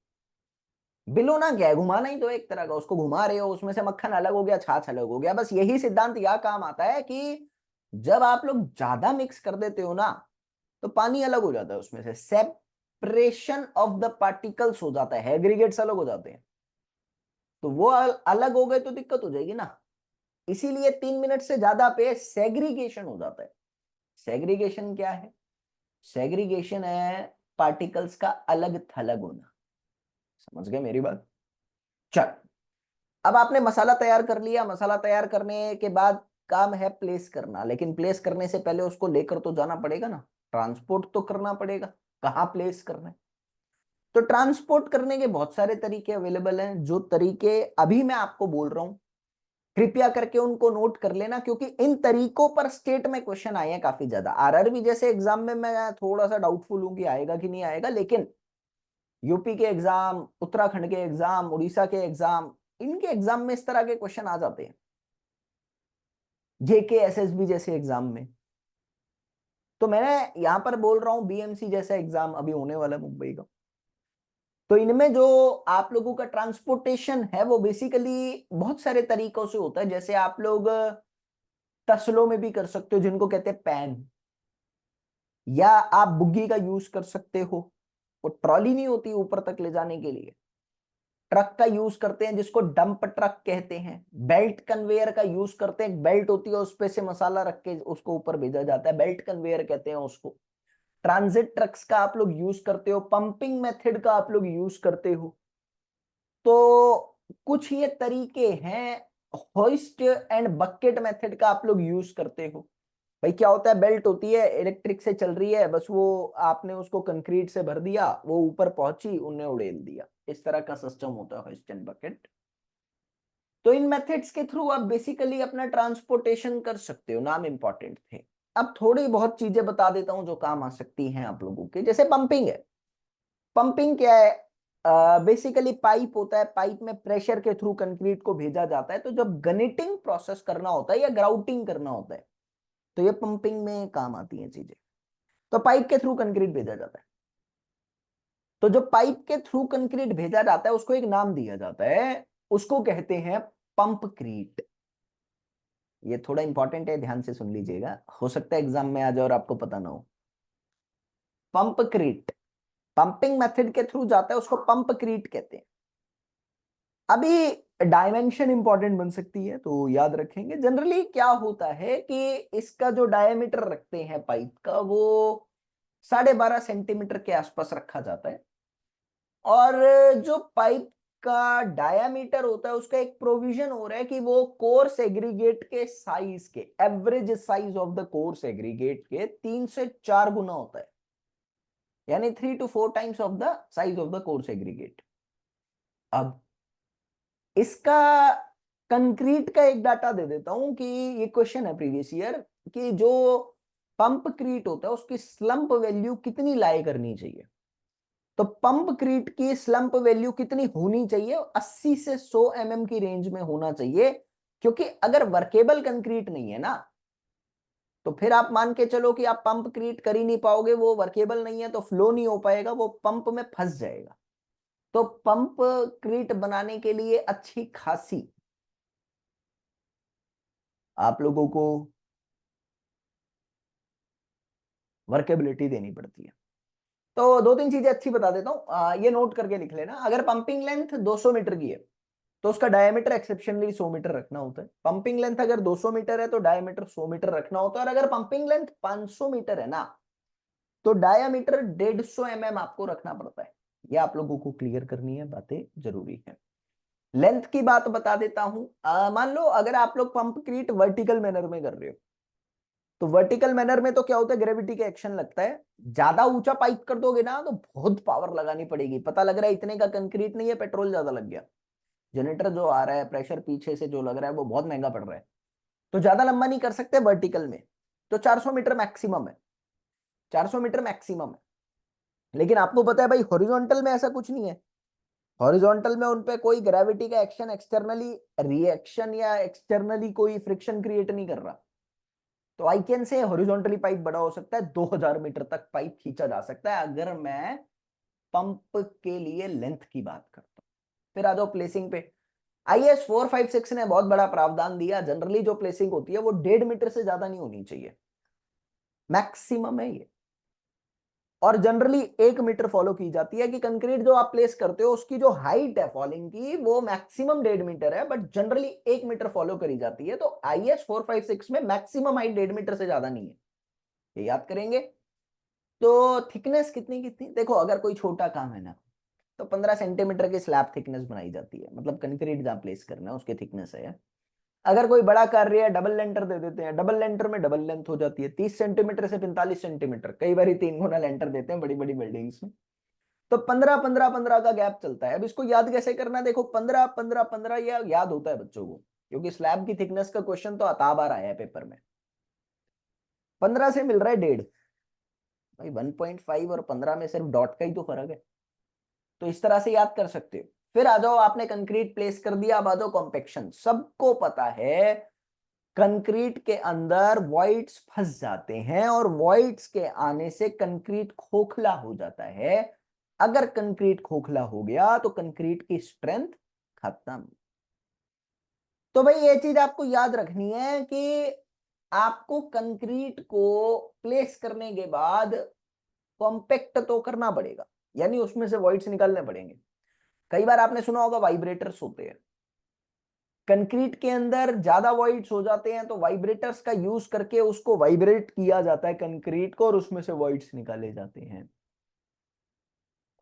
भिगोना क्या है? घुमाना ही तो एक तरह का, उसको घुमा रहे हो, उसमें से मक्खन अलग हो गया, छाछ अलग हो गया। बस यही सिद्धांत यहाँ काम आता है कि जब आप लोग ज्यादा मिक्स कर देते हो ना, तो पानी अलग हो जाता है, उसमें से सेपरेशन ऑफ द पार्टिकल्स हो जाता है, एग्रीगेट्स अलग हो जाते हैं। तो वो अलग हो गए तो दिक्कत हो जाएगी ना। इसीलिए 3 मिनट से ज्यादा पे सेग्रीगेशन हो जाता है। सेग्रीगेशन क्या है? सेग्रीगेशन है पार्टिकल्स का अलग थलग होना। समझ गए मेरी बात? चल, अब आपने मसाला तैयार कर लिया, मसाला तैयार करने के बाद काम है प्लेस करना, लेकिन प्लेस करने से पहले उसको लेकर तो जाना पड़ेगा ना, ट्रांसपोर्ट तो करना पड़ेगा। कहाँ प्लेस करना है? तो ट्रांसपोर्ट करने के बहुत सारे तरीके अवेलेबल हैं, जो तरीके अभी मैं आपको बोल रहा हूं कृपया करके उनको नोट कर लेना, क्योंकि इन तरीकों पर स्टेट में क्वेश्चन आए हैं काफी ज्यादा। आरआरबी जैसे एग्जाम में मैं थोड़ा सा डाउटफुल हूं कि आएगा कि नहीं आएगा, लेकिन यूपी के एग्जाम, उत्तराखंड के एग्जाम, उड़ीसा के एग्जाम, इनके एग्जाम में इस तरह के क्वेश्चन आ जाते हैं, जेके एसएसबी जैसे एग्जाम में। तो मैं यहां पर बोल रहा हूं बीएमसी जैसा एग्जाम अभी होने वाला है मुंबई का, तो इनमें जो आप लोगों का ट्रांसपोर्टेशन है वो बेसिकली बहुत सारे तरीकों से होता है। जैसे आप लोग तसलों में भी कर सकते हो, जिनको कहते हैं पैन, या आप बुग्गी का यूज कर सकते हो, वो ट्रॉली नहीं होती ऊपर तक ले जाने के लिए, ट्रक का यूज करते हैं जिसको डंप ट्रक कहते हैं, बेल्ट कन्वेयर का यूज करते हैं, बेल्ट होती है उस पे से मसाला रख के उसको ऊपर भेजा जाता है, बेल्ट कन्वेयर कहते हैं उसको। ट्रांजिट ट्रक्स का आप लोग यूज करते हो, पंपिंग मेथड का आप लोग यूज करते हो। तो कुछ ये तरीके हैं, होइस्ट एंड बकेट मेथड का आप लोग यूज करते हो। भाई क्या होता है, बेल्ट होती है इलेक्ट्रिक से चल रही है, बस वो आपने उसको कंक्रीट से भर दिया, वो ऊपर पहुंची, उन्हें उड़ेल दिया, इस तरह का सिस्टम होता है होइस्ट एंड बकेट। तो इन मेथड्स के थ्रू आप बेसिकली अपना ट्रांसपोर्टेशन कर सकते हो, नाम इंपॉर्टेंट थे। अब थोड़ी बहुत चीजें बता देता हूं जो काम आ सकती हैं आप लोगों के, जैसे पंपिंग है। पंपिंग क्या है? बेसिकली पाइप होता है, पाइप में प्रेशर के थ्रू कंक्रीट को भेजा जाता है। तो जब गनेटिंग प्रोसेस करना होता है या ग्राउटिंग करना होता है, तो ये पंपिंग में काम आती हैं चीजें। तो पाइप के थ्रू कंक्रीट भेजा जाता है। तो जो पाइप के थ्रू कंक्रीट भेजा जाता है उसको एक नाम दिया जाता है, उसको कहते हैं पंप क्रीट। ये थोड़ा इंपॉर्टेंट है, ध्यान से सुन लीजिएगा, हो सकता है एग्जाम में आ जाए और आपको पता ना हो। पंप क्रीट पंपिंग मेथड के थ्रू जाता है, उसको पंप क्रीट कहते हैं। अभी डायमेंशन इंपॉर्टेंट बन सकती है तो याद रखेंगे। जनरली क्या होता है कि इसका जो डायमीटर रखते हैं पाइप का, वो 12.5 सेंटीमीटर के आसपास रखा जाता है। और जो पाइप का डायामीटर होता है उसका एक प्रोविजन हो रहा है कि वो कोर्स एग्रीगेट के साइज के, average size of the coarse aggregate के 3 से 4 गुना होता है, यानी 3 to 4 times of the size of the coarse aggregate. अब इसका कंक्रीट का एक डाटा दे देता हूं कि ये क्वेश्चन है प्रीवियस ईयर, कि जो पंप क्रीट होता है उसकी स्लंप वैल्यू कितनी लाई करनी चाहिए। तो पंप क्रीट की स्लंप वैल्यू कितनी होनी चाहिए? 80 से 100 mm की रेंज में होना चाहिए, क्योंकि अगर वर्केबल कंक्रीट नहीं है ना, तो फिर आप मान के चलो कि आप पंप क्रीट कर ही नहीं पाओगे, वो वर्केबल नहीं है तो फ्लो नहीं हो पाएगा, वो पंप में फंस जाएगा। तो पंप क्रीट बनाने के लिए अच्छी खासी आप लोगों को वर्केबिलिटी देनी पड़ती है। तो दो तीन चीजें अच्छी बता देता हूँ, ये नोट करके लिख लेना। अगर पंपिंग लेंथ 200 मीटर की है तो उसका डायमीटर एक्सेप्शनली 100 मीटर रखना होता है। पंपिंग लेंथ अगर 200 मीटर है तो डायमीटर 100 मीटर रखना होता है। और अगर पंपिंग लेंथ 500 मीटर है ना तो डायमीटर 150 mm आपको रखना पड़ता है। ये आप लोगों को क्लियर करनी है, बातें जरूरी है। लेंथ की बात बता देता हूं। मान लो अगर आप लोग पंप क्रीट वर्टिकल मैनर में कर रहे हो तो वर्टिकल मैनर में तो क्या होता है, ग्रेविटी का एक्शन लगता है। ज्यादा ऊंचा पाइप कर दोगे ना तो बहुत पावर लगानी पड़ेगी। पता लग रहा है इतने का कंक्रीट नहीं है, पेट्रोल ज्यादा लग गया। जनरेटर जो आ रहा है, प्रेशर पीछे से जो लग रहा है वो बहुत महंगा पड़ रहा है। तो ज्यादा लंबा नहीं कर सकते वर्टिकल में। तो 400 मीटर मैक्सिमम है, 400 मीटर मैक्सिमम है। लेकिन आपको पता है भाई हॉरिजॉन्टल में ऐसा कुछ नहीं है। हॉरिजॉन्टल में उनपे कोई ग्रेविटी का एक्शन, एक्सटर्नली रिएक्शन या एक्सटर्नली कोई फ्रिक्शन क्रिएट नहीं कर रहा। तो I can say horizontally pipe बड़ा हो सकता है, 2000 मीटर तक पाइप खींचा जा सकता है अगर मैं पंप के लिए लेंथ की बात करता हूं। फिर आ जाओ प्लेसिंग पे। IS 456 ने बहुत बड़ा प्रावधान दिया। जनरली जो प्लेसिंग होती है वो 1.5 मीटर से ज्यादा नहीं होनी चाहिए, मैक्सिमम है ये। और जनरली 1 मीटर फॉलो की जाती है कि कंक्रीट जो आप प्लेस करते हो उसकी जो हाइट है फॉलिंग की वो मैक्सिमम 1.5 मीटर है, बट जनरली 1 मीटर फॉलो करी जाती है। तो IS 456 में मैक्सिमम हाइट 1.5 मीटर से ज्यादा नहीं है, ये याद करेंगे। तो थिकनेस कितनी कितनी देखो, अगर कोई छोटा काम है ना तो 15 सेंटीमीटर की स्लैब थिकनेस बनाई जाती है, मतलब कंक्रीट जहां प्लेस करना है उसकी थिकनेस है। अगर कोई बड़ा कार्य है डबल लेंटर दे देते हैं, डबल लेंटर में डबल लेंथ हो जाती है 30 सेंटीमीटर से 45 सेंटीमीटर, कई बार 3 गुना लेंटर देते हैं बड़ी बड़ी बिल्डिंग्स में। तो 15 15 15 का गैप चलता है। अब इसको याद कैसे करना है, देखो 15 15 15 ये याद होता है बच्चों को क्योंकि स्लैब की थिकनेस का क्वेश्चन तो आता बार आया है पेपर में। 15 से मिल रहा है 1.5, भाई 1.5 और 15 में सिर्फ डॉट का ही तो फर्क है। तो इस तरह से याद कर सकते हो। फिर आ जाओ, आपने कंक्रीट प्लेस कर दिया, अब आ जाओ कॉम्पेक्शन। सबको पता है कंक्रीट के अंदर वॉइड्स फंस जाते हैं और वॉइड्स के आने से कंक्रीट खोखला हो जाता है। अगर कंक्रीट खोखला हो गया तो कंक्रीट की स्ट्रेंथ खत्म। तो भाई ये चीज आपको याद रखनी है कि आपको कंक्रीट को प्लेस करने के बाद कॉम्पैक्ट तो करना पड़ेगा, यानी उसमें से वॉइड्स निकालने पड़ेंगे। कई बार आपने सुना होगा वाइब्रेटर्स होते हैं कंक्रीट के अंदर, ज्यादा वॉइड्स हो जाते हैं तो वाइब्रेटर्स का यूज करके उसको वाइब्रेट किया जाता है कंक्रीट को और उसमें से वॉइड्स निकाले जाते हैं।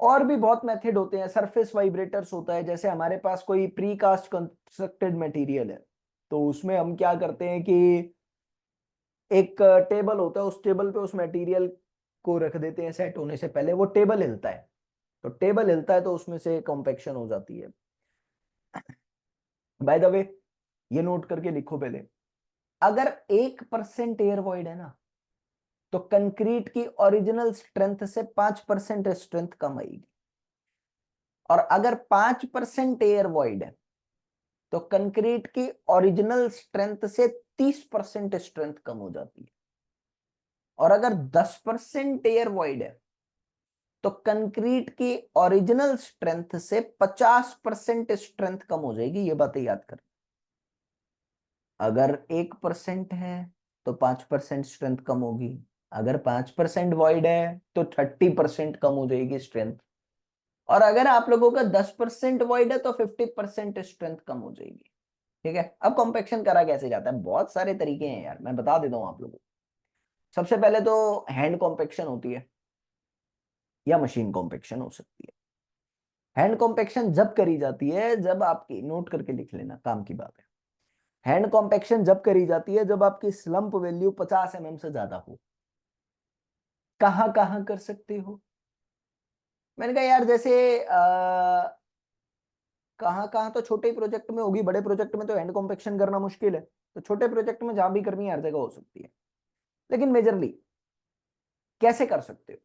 और भी बहुत मेथड होते हैं। सरफेस वाइब्रेटर्स होता है, जैसे हमारे पास कोई प्री कास्ट कंस्ट्रक्टेड मटेरियल है तो उसमें हम क्या करते हैं कि एक टेबल होता है, उस टेबल पे उस मटेरियल को रख देते हैं सेट होने से पहले। वो टेबल हिलता है, तो टेबल हिलता है तो उसमें से कॉम्पेक्शन हो जाती है। बाय द वे ये नोट करके लिखो पहले, अगर 1% एयर वॉइड है ना तो कंक्रीट की ओरिजिनल स्ट्रेंथ से 5% स्ट्रेंथ कम आएगी। और अगर 5% एयर वॉइड है तो कंक्रीट की ओरिजिनल स्ट्रेंथ से 30% स्ट्रेंथ कम हो जाती है। और अगर 10% एयर वॉइड है तो कंक्रीट की ओरिजिनल स्ट्रेंथ से 50% स्ट्रेंथ कम हो जाएगी। ये बातें याद कर। अगर 1% है तो 5% स्ट्रेंथ कम होगी। अगर 5% वॉइड है तो 30% कम हो जाएगी स्ट्रेंथ। और अगर आप लोगों का 10% वॉइड है तो 50% स्ट्रेंथ कम हो जाएगी। ठीक है, अब कॉम्पेक्शन करा कैसे जाता है, बहुत सारे तरीके हैं यार, मैं बता देता हूं आप लोगों को। सबसे पहले तो हैंड कॉम्पेक्शन होती है या मशीन कॉम्पेक्शन हो सकती है। हैंड कॉम्पेक्शन जब करी जाती है, जब आपकी, नोट करके लिख लेना, काम की बात है। हैंड कॉम्पेक्शन जब करी जाती है जब आपकी स्लंप वैल्यू 50 mm से ज्यादा हो। कहां कहां कर सकते हो, मैंने कहा यार जैसे कहां कहां तो छोटे प्रोजेक्ट में होगी, बड़े प्रोजेक्ट में तो हैंड कॉम्पेक्शन करना मुश्किल है। तो छोटे प्रोजेक्ट में जहां भी करनी है हर जगह हो सकती है। लेकिन मेजरली कैसे कर सकते हो,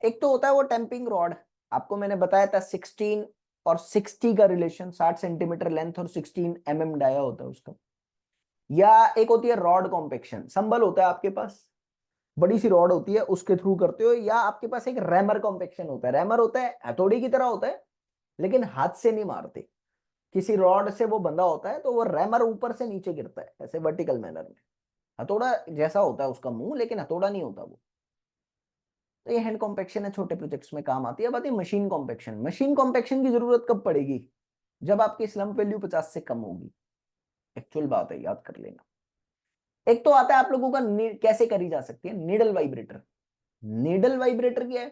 एक तो होता है वो टेम्पिंग रॉड। आपको मैंने बताया था 16 और 60 का रिलेशन, 60 सेंटीमीटर लेंथ और 16 mm डाया होता है उसका। या एक होती है रॉड कॉम्पेक्शन, संबल होता है आपके पास, बड़ी सी रॉड होती है उसके थ्रू करते हो। या आपके पास एक रैमर कॉम्पेक्शन होता है। रैमर होता है हथौड़ी की तरह होता है लेकिन हाथ से नहीं मारते। किसी रॉड से वो बंधा होता है, तो वो रैमर ऊपर से नीचे गिरता है ऐसे वर्टिकल मैनर में। हथौड़ा जैसा होता है उसका मुंह, लेकिन हथौड़ा नहीं होता वो। तो ये हैंड कॉम्पेक्शन है, छोटे प्रोजेक्ट्स में काम आती है। बात ये मशीन कॉम्पेक्शन, मशीन कॉम्पेक्शन की जरूरत कब पड़ेगी? जब आपकी स्लम्प वैल्यू 50 से कम होगी। एक्चुअल बात है, याद कर लेना। एक तो आता है आप लोगों का कैसे करी जा सकती है नीडल वाइब्रेटर। नीडल वाइब्रेटर क्या है?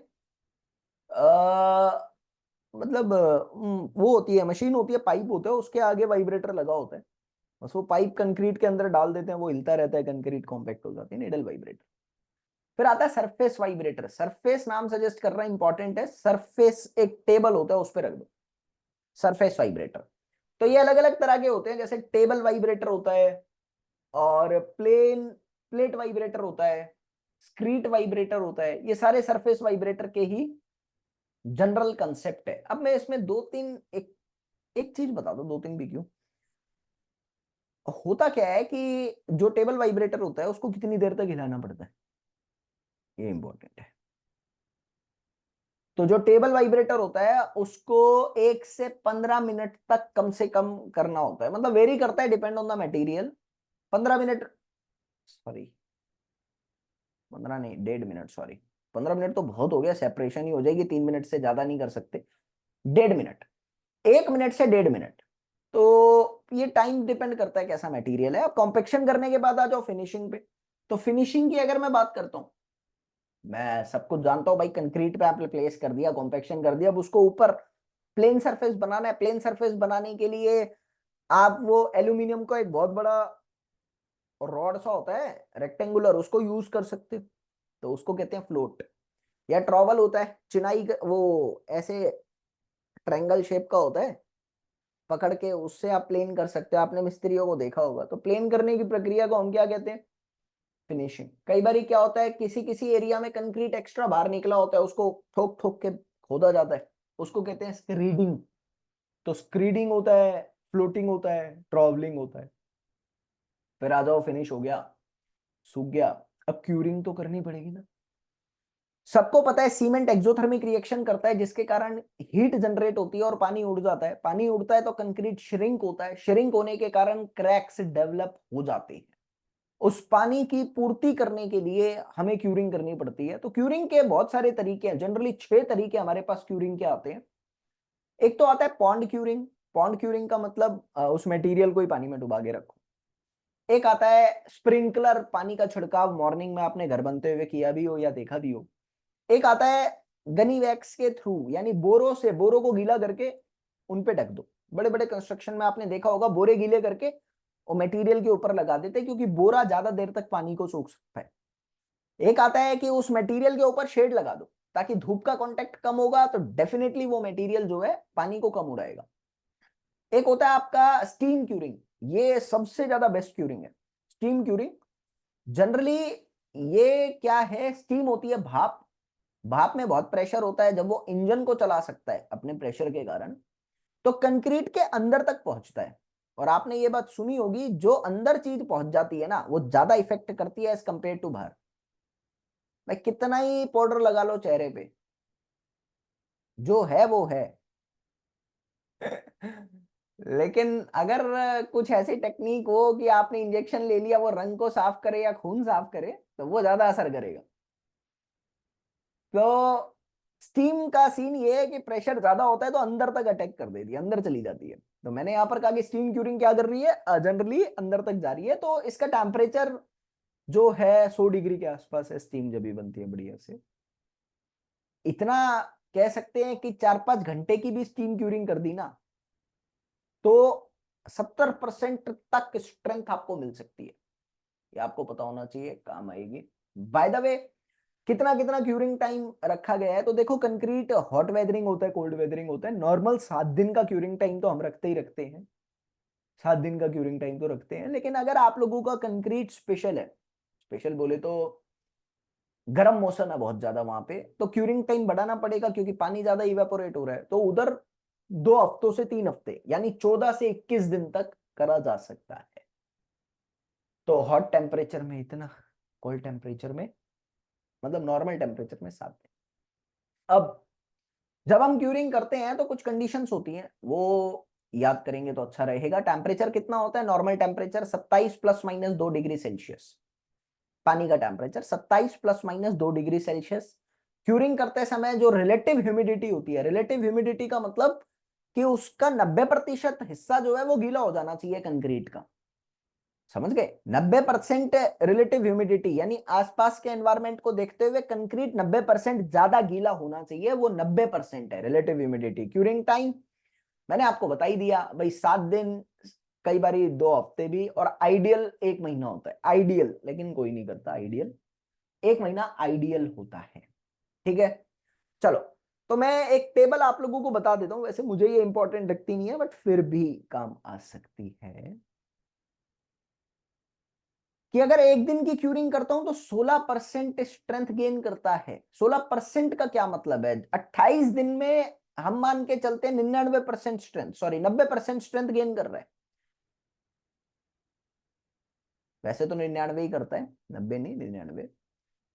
मतलब वो होती है, मशीन होती है, पाइप होता है, उसके आगे वाइब्रेटर लगा होता है। बस वो पाइप कंक्रीट के अंदर डाल देते हैं, वो हिलता रहता है, कंक्रीट कॉम्पैक्ट हो जाती है, नीडल वाइब्रेटर। फिर आता है सरफेस वाइब्रेटर। सरफेस नाम सजेस्ट कर रहा है, इंपॉर्टेंट है। सरफेस एक टेबल होता है, उस पर रख दो, सरफेस वाइब्रेटर। तो ये अलग अलग तरह के होते हैं, जैसे टेबल वाइब्रेटर होता है, और प्लेट वाइब्रेटर होता है, स्क्रीट वाइब्रेटर होता है। ये सारे सरफेस वाइब्रेटर के ही जनरल कंसेप्ट है। अब मैं इसमें दो तीन एक चीज बता दो, दो तीन भी क्यों। होता क्या है कि जो टेबल वाइब्रेटर होता है उसको कितनी देर तक हिलाना पड़ता है, ये इंपॉर्टेंट है। तो जो टेबल वाइब्रेटर होता है उसको 1 से 15 मिनट तक कम से कम करना होता है, मतलब वेरी करता है, depend on the material. 15 minute, sorry 15 नहीं, 1.5 मिनट, सॉरी। 15 मिनट तो बहुत हो गया, सेपरेशन ही हो जाएगी, 3 मिनट से ज्यादा नहीं कर सकते। 1.5 मिनट, 1 मिनट से 1.5 मिनट। तो ये टाइम डिपेंड करता है कैसा मटेरियल है। अब कॉम्पेक्शन करने के बाद आ जाओ फिनिशिंग पे। तो फिनिशिंग की अगर मैं बात करता हूँ, मैं सब कुछ जानता हूँ भाई, कंक्रीट पे आपने प्लेस कर दिया, कॉम्पेक्शन कर दिया, अब उसको ऊपर प्लेन सरफेस बनाना है। प्लेन सरफेस बनाने के लिए आप वो एल्यूमिनियम का एक बहुत बड़ा रॉड सा होता है रेक्टेंगुलर, उसको यूज कर सकते हो। तो उसको कहते हैं फ्लोट, या ट्रॉवल होता है चिनाई वो ऐसे ट्रायंगल शेप का होता है, पकड़ के उससे आप प्लेन कर सकते हो। आपने मिस्त्रियों को देखा होगा। तो प्लेन करने की प्रक्रिया को हम क्या कहते हैं? फिनिशिंग। कई बार क्या होता है, किसी किसी एरिया में कंक्रीट एक्स्ट्रा बाहर निकला होता है, उसको ठोक ठोक के खोदा जाता है, उसको कहते हैं स्क्रीडिंग। तो स्क्रीडिंग होता है, फ्लोटिंग होता है, ट्रॉवलिंग होता है। फिर आ जाओ, फिनिश हो गया, सूख गया, अब क्यूरिंग तो करनी पड़ेगी ना। सबको पता है सीमेंट एक्सोथर्मिक रिएक्शन करता है, जिसके कारण हीट जनरेट होती है और पानी उड़ जाता है। पानी उड़ता है तो कंक्रीट श्रिंक होता है, श्रिंक होने के कारण क्रैक्स डेवलप हो जाते हैं। उस पानी की पूर्ति करने के लिए हमें क्यूरिंग करनी पड़ती है। तो क्यूरिंग के बहुत सारे तरीके हैं, जनरली 6 तरीके हमारे पास क्यूरिंग के आते हैं। एक तो आता है पॉन्ड क्यूरिंग। पॉन्ड क्यूरिंग का मतलब उस मटेरियल को ही पानी में डुबा के रखो। एक आता है स्प्रिंकलर, पानी का छिड़काव, मॉर्निंग में आपने घर बनते हुए किया भी हो या देखा भी हो। एक आता है गनी वैक्स के थ्रू, यानी बोरों से, बोरों को गीला करके उन पे ढक दो। बड़े बड़े कंस्ट्रक्शन में आपने देखा होगा, बोरे गीले करके वो मटेरियल के ऊपर लगा देते हैं, क्योंकि बोरा ज्यादा देर तक पानी को सोख सकता है। एक आता है कि उस मटेरियल के ऊपर शेड लगा दो, ताकि धूप का कांटेक्ट कम होगा तो डेफिनेटली वो मटेरियल जो है पानी को कम उड़ाएगा। एक होता है आपका स्टीम क्यूरिंग, ये सबसे ज्यादा बेस्ट क्यूरिंग है। स्टीम क्यूरिंग जनरली ये क्या है, स्टीम होती है भाप। भाप में बहुत प्रेशर होता है, जब वो इंजन को चला सकता है अपने प्रेशर के कारण, तो कंक्रीट के अंदर तक पहुंचता है। और आपने ये बात सुनी होगी, जो अंदर चीज पहुंच जाती है ना, वो ज्यादा इफेक्ट करती है एज कंपेयर टू बाहर। भाई कितना ही पाउडर लगा लो चेहरे पे, जो है वो है। लेकिन अगर कुछ ऐसी टेक्निक हो कि आपने इंजेक्शन ले लिया, वो रंग को साफ करे या खून साफ करे, तो वो ज्यादा असर करेगा। तो स्टीम का सीन ये है कि प्रेशर ज्यादा होता है तो अंदर तक अटैक कर देती है, अंदर चली जाती है। तो मैंने यहां पर कहा कि स्टीम क्यूरिंग क्या कर रही है, जनरली अंदर तक जा रही है। तो इसका टेम्परेचर जो है 100 डिग्री के आसपास है, स्टीम जब भी बनती है बढ़िया से। इतना कह सकते हैं कि 4-5 घंटे की भी स्टीम क्यूरिंग कर दी ना, तो 70% तक स्ट्रेंथ आपको मिल सकती है। ये आपको पता होना चाहिए, काम आएगी। बाय द वे, कितना कितना क्यूरिंग टाइम रखा गया है, तो देखो कंक्रीट हॉट वेदरिंग होता है, कोल्ड वेदरिंग होता है। नॉर्मल 7 दिन का क्यूरिंग टाइम तो हम रखते ही रखते हैं, 7 दिन का क्यूरिंग टाइम तो रखते हैं। लेकिन अगर आप लोगों का कंक्रीट स्पेशल है, स्पेशल बोले तो गर्म मौसम है बहुत ज्यादा वहां पे, तो क्यूरिंग टाइम बढ़ाना पड़ेगा, क्योंकि पानी ज्यादा इवेपोरेट हो रहा है। तो उधर 2 हफ्तों से 3 हफ्ते, यानी 14 से 21 दिन तक करा जा सकता है। तो हॉट टेम्परेचर में इतना, कोल्ड टेम्परेचर में, मतलब नॉर्मल टेम्परेचर में 7 दिन। अब जब हम क्यूरिंग करते हैं तो कुछ कंडीशंस होती हैं, वो याद करेंगे तो अच्छा रहेगा। टेम्परेचर कितना होता है? Normal temperature 27 ± 2 degree Celsius. पानी का टेम्परेचर 27 ± 2 डिग्री सेल्सियस। क्यूरिंग करते समय जो रिलेटिव ह्यूमिडिटी होती है, रिलेटिव ह्यूमिडिटी का मतलब कि उसका 90% हिस्सा जो है वो गीला हो जाना चाहिए कंक्रीट का। समझ गए? 90% रिलेटिव ह्यूमिडिटी यानी आसपास के एनवायरमेंट को देखते हुए कंक्रीट 90% ज्यादा गीला होना चाहिए, वो 90% है रिलेटिव ह्यूमिडिटी। क्यूरिंग टाइम मैंने आपको बता ही दिया भाई, 7 दिन, कई बार 2 हफ्ते भी, और आइडियल 1 महीना होता है। आइडियल, लेकिन कोई नहीं करता आइडियल। 1 महीना आइडियल होता है। ठीक है, चलो। तो मैं एक टेबल आप लोगों को बता देता हूं, वैसे मुझे ये इंपॉर्टेंट लगती नहीं है बट फिर भी काम आ सकती है, कि अगर एक दिन की क्यूरिंग करता हूं तो 16% स्ट्रेंथ गेन करता है। 16% का क्या मतलब है? 28 दिन में हम मान के चलते हैं 99% स्ट्रेंथ, सॉरी 90% स्ट्रेंथ गेन कर रहा है। वैसे तो 99 ही करता है, 90 नहीं, 99।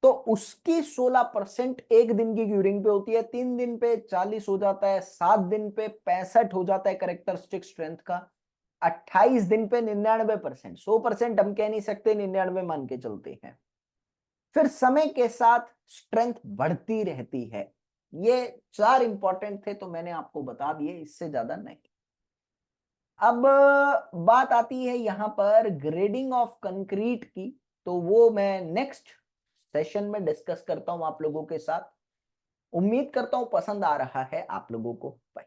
तो उसकी 16% एक दिन की क्यूरिंग पे होती है। 3 दिन पे 40 हो जाता है, 7 दिन पे 65 हो जाता है करेक्टरिस्टिक स्ट्रेंथ का, 28 दिन पे 99%। 100% हम कह नहीं सकते, 99 मान के चलते हैं। फिर समय के साथ स्ट्रेंथ बढ़ती रहती है। ये 4 इंपॉर्टेंट थे तो मैंने आपको बता दिए, इससे ज्यादा नहीं। अब बात आती है यहां पर ग्रेडिंग ऑफ कंक्रीट की, तो वो मैं नेक्स्ट सेशन में डिस्कस करता हूं आप लोगों के साथ। उम्मीद करता हूं पसंद आ रहा है आप लोगों को। बाय।